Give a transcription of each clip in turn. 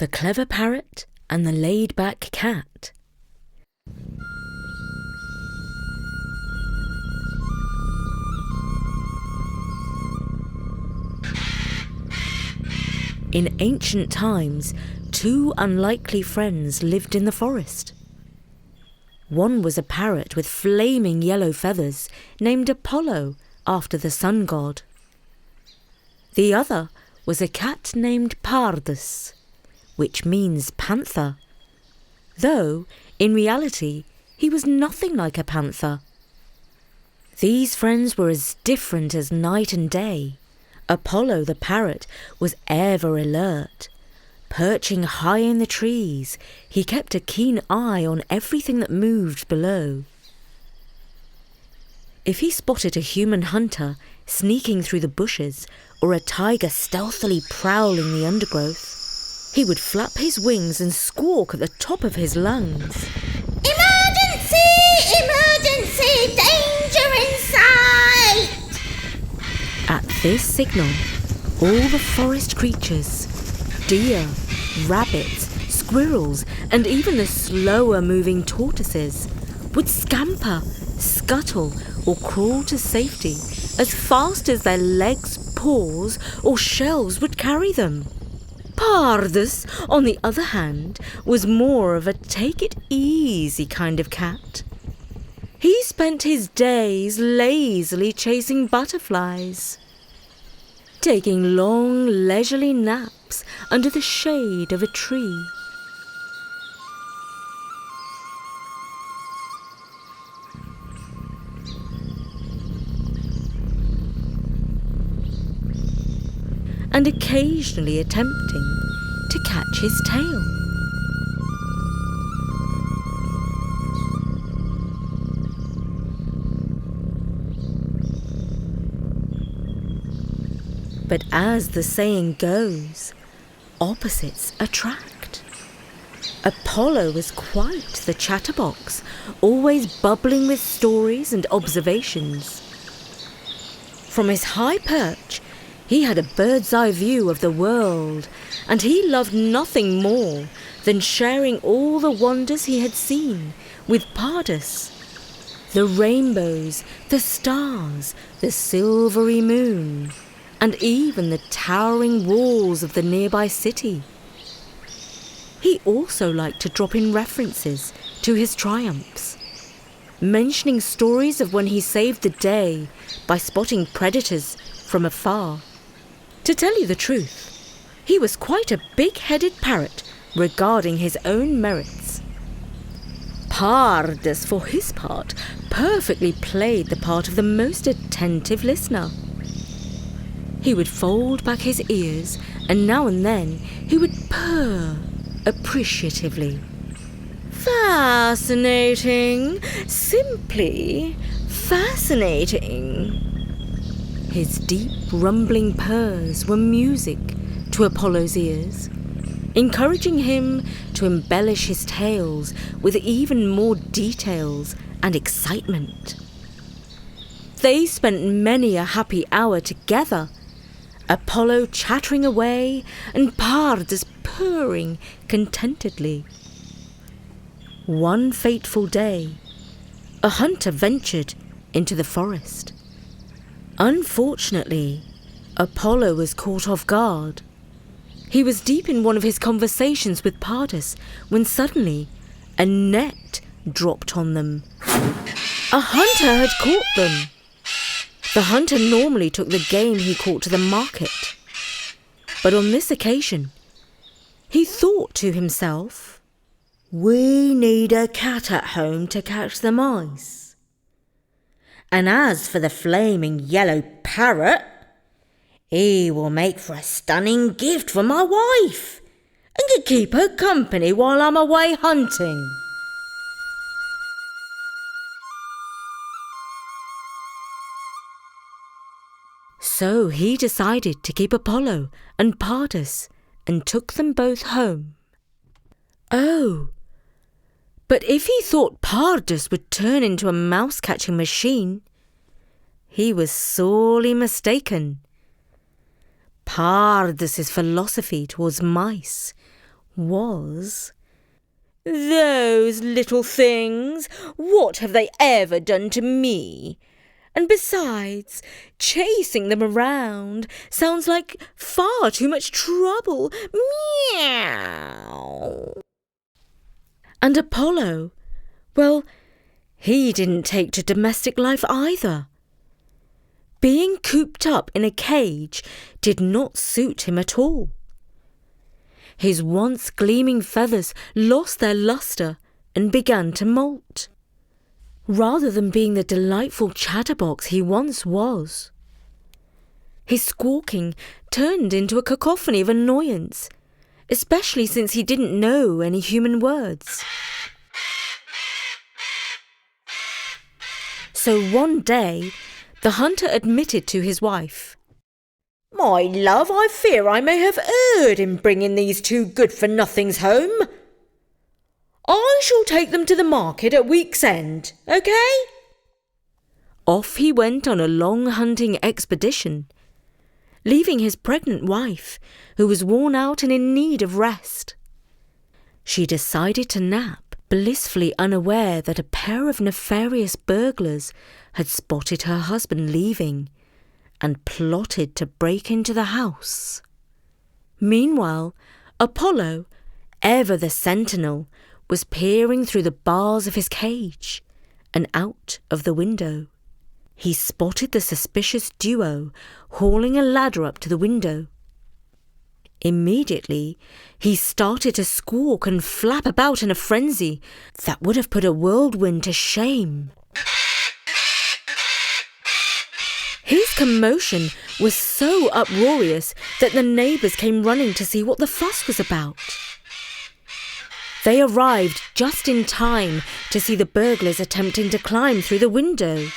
The Clever Parrot and the Laid-Back Cat. In ancient times, two unlikely friends lived in the forest. One was a parrot with flaming yellow feathers named Apollo after the sun god. The other was a cat named Pardus, which means panther, though in reality he was nothing like a panther. These friends were as different as night and day. Apollo the parrot was ever alert. Perching high in the trees, he kept a keen eye on everything that moved below. If he spotted a human hunter sneaking through the bushes or a tiger stealthily prowling the undergrowth, he would flap his wings and squawk at the top of his lungs. Emergency! Emergency! Danger in sight! At this signal, all the forest creatures, deer, rabbits, squirrels, and even the slower moving tortoises would scamper, scuttle, or crawl to safety as fast as their legs, paws, or shells would carry them. Pardus, on the other hand, was more of a take-it-easy kind of cat. He spent his days lazily chasing butterflies, taking long, leisurely naps under the shade of a tree. And occasionally attempting to catch his tail. But as the saying goes, opposites attract. Apollo was quite the chatterbox, always bubbling with stories and observations. From his high perch, he had a bird's-eye view of the world, and he loved nothing more than sharing all the wonders he had seen with Pardus. The rainbows, the stars, the silvery moon, and even the towering walls of the nearby city. He also liked to drop in references to his triumphs, mentioning stories of when he saved the day by spotting predators from afar. To tell you the truth, he was quite a big-headed parrot regarding his own merits. Pardus, for his part, perfectly played the part of the most attentive listener. He would fold back his ears, and now and then he would purr appreciatively. Fascinating, simply fascinating. His deep, rumbling purrs were music to Apollo's ears, encouraging him to embellish his tales with even more details and excitement. They spent many a happy hour together, Apollo chattering away and Pardus purring contentedly. One fateful day, a hunter ventured into the forest. Unfortunately, Apollo was caught off guard. He was deep in one of his conversations with Pardus when suddenly a net dropped on them. A hunter had caught them. The hunter normally took the game he caught to the market. But on this occasion, he thought to himself, "We need a cat at home to catch the mice. And as for the flaming yellow parrot, he will make for a stunning gift for my wife and can keep her company while I'm away hunting." So he decided to keep Apollo and Pardus and took them both home. Oh, but if he thought Pardus would turn into a mouse-catching machine, he was sorely mistaken. Pardus's philosophy towards mice was, "Those little things, what have they ever done to me? And besides, chasing them around sounds like far too much trouble. Meow." And Apollo, well, he didn't take to domestic life either. Being cooped up in a cage did not suit him at all. His once gleaming feathers lost their luster and began to moult, rather than being the delightful chatterbox he once was. His squawking turned into a cacophony of annoyance, especially since he didn't know any human words. So one day, the hunter admitted to his wife, "My love, I fear I may have erred in bringing these two good-for-nothings home. I shall take them to the market at week's end, okay?" Off he went on a long hunting expedition, leaving his pregnant wife, who was worn out and in need of rest. She decided to nap, blissfully unaware that a pair of nefarious burglars had spotted her husband leaving and plotted to break into the house. Meanwhile, Apollo, ever the sentinel, was peering through the bars of his cage and out of the window. He spotted the suspicious duo hauling a ladder up to the window. Immediately, he started to squawk and flap about in a frenzy that would have put a whirlwind to shame. His commotion was so uproarious that the neighbours came running to see what the fuss was about. They arrived just in time to see the burglars attempting to climb through the window.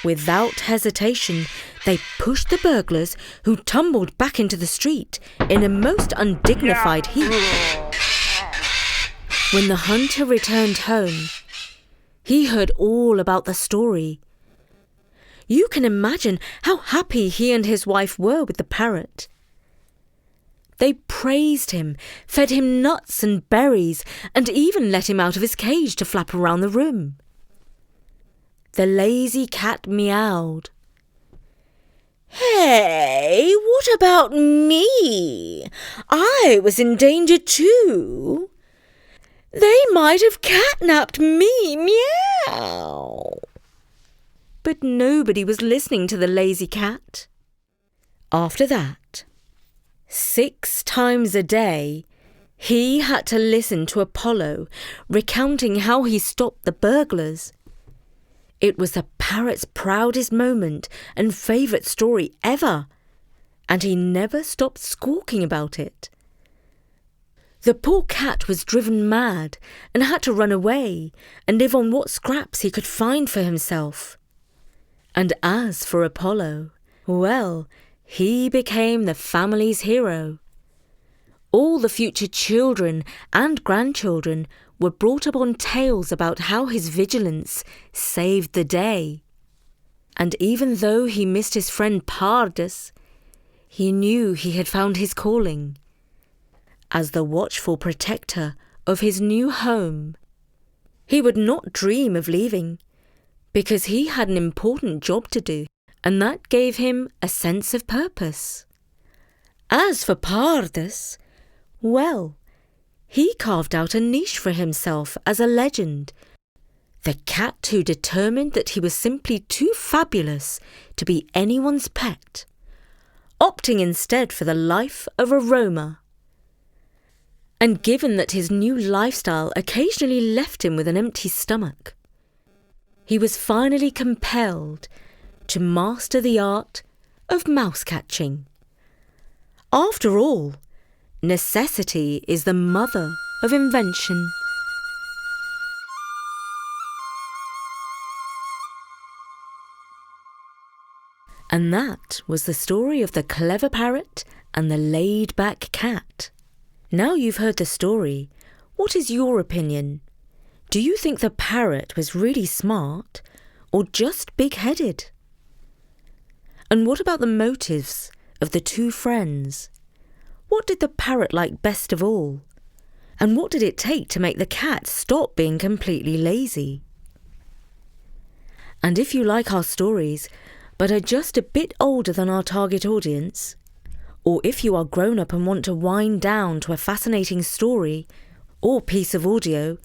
Without hesitation, they pushed the burglars, who tumbled back into the street in a most undignified heap. When the hunter returned home, he heard all about the story. You can imagine how happy he and his wife were with the parrot. They praised him, fed him nuts and berries, and even let him out of his cage to flap around the room. The lazy cat meowed. "Hey, what about me? I was in danger too. They might have catnapped me, meow." But nobody was listening to the lazy cat. After that, 6 times a day, he had to listen to Apollo recounting how he stopped the burglars. It was the parrot's proudest moment and favourite story ever, and he never stopped squawking about it. The poor cat was driven mad and had to run away and live on what scraps he could find for himself. And as for Apollo, well, he became the family's hero. All the future children and grandchildren were brought up on tales about how his vigilance saved the day. And even though he missed his friend Pardus, he knew he had found his calling as the watchful protector of his new home. He would not dream of leaving, because he had an important job to do, and that gave him a sense of purpose. As for Pardus, well, he carved out a niche for himself as a legend, the cat who determined that he was simply too fabulous to be anyone's pet, opting instead for the life of a roamer. And given that his new lifestyle occasionally left him with an empty stomach, he was finally compelled to master the art of mouse catching. After all, necessity is the mother of invention. And that was the story of the clever parrot and the laid-back cat. Now you've heard the story, what is your opinion? Do you think the parrot was really smart or just big-headed? And what about the motives of the two friends? What did the parrot like best of all? And what did it take to make the cat stop being completely lazy? And if you like our stories, but are just a bit older than our target audience, or if you are grown up and want to wind down to a fascinating story or piece of audio,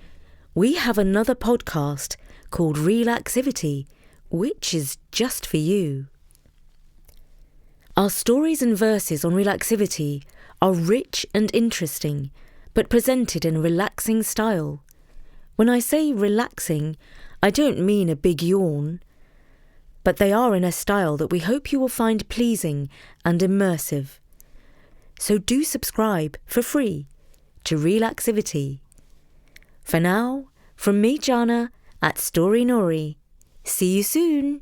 we have another podcast called Relaxivity, which is just for you. Our stories and verses on Relaxivity are rich and interesting, but presented in a relaxing style. When I say relaxing, I don't mean a big yawn, but they are in a style that we hope you will find pleasing and immersive. So do subscribe for free to Relaxivity. For now, from me, Jana, at Story Nori. See you soon!